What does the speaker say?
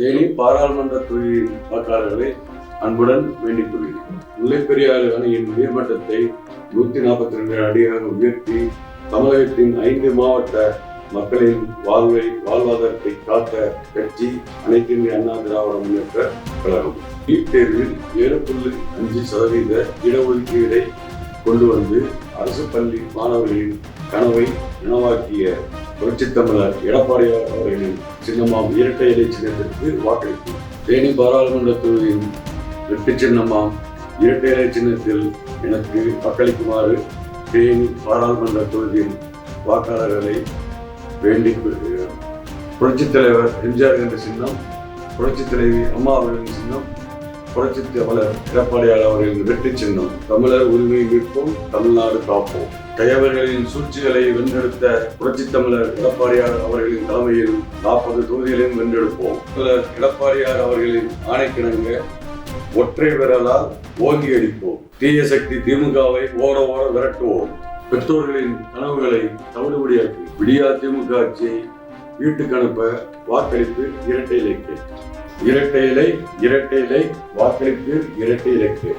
தேனி பாராளுமன்ற தொகுதியின் வாக்காளர்களை அன்புடன் வேண்டிக் கொள்கிறேன். முல்லைப்பெரியாறு அணையின் நீர்மட்டத்தை 142 அடியாக உயர்த்தி தமிழகத்தின் 5 மாவட்ட மக்களின் வாழ்வாதாரத்தை காத்த கட்சி அனைத்து இந்திய அண்ணா திராவிட முன்னேற்ற கழகம். நீட் தேர்வில் 7.5% இடஒதுக்கீடை கொண்டு வந்து அரசு பள்ளி மாணவர்களின் கனவை நனவாக்கிய புரட்சித் தமிழர் எடப்பாடியார் அவர்களின் சின்னமாம் இரட்டை இலை சின்னத்திற்கு வாக்களித்தோம். தேனி பாராளுமன்ற தொகுதியின் வெற்றி சின்னமாம் இரட்டை இலை சின்னத்தில் எனக்கு வாக்களிக்குமாறு தேனி பாராளுமன்ற தொகுதியின் வாக்காளர்களை வேண்டிக் கொள்கிறேன். புரட்சித் தலைவர் எம்ஜிஆர் என்ற சின்னம், புரட்சித் தலைவி அம்மா அவர்களின் சின்னம், புரட்சித் தமிழர் எடப்பாடியார் அவர்களின் வெற்றி சின்னம். தமிழர் உரிமை மீட்போம், தமிழ்நாடு காப்போம். கயவர்களின் சூழ்ச்சிகளை வென்றெடுத்த புரட்சித் தமிழர் எடப்பாடியார் அவர்களின் தலைமையில் 40 தொகுதிகளையும் வென்றெடுப்போம். தமிழர் எடப்பாடியார் அவர்களின் ஆணைக்கிணங்க ஒற்றை விரலால் ஓங்கி அடிப்போம். தீய சக்தி திமுகவை ஓட விரட்டுவோம். பெற்றோர்களின் கனவுகளை தவிடுபடியாக்கி விடியா திமுக ஆட்சியை வீட்டுக்கு அனுப்ப வாக்களிப்பு இரட்டை இலக்கு. இரட்டை இலை வாக்களிப்பு இரட்டை இலக்கு.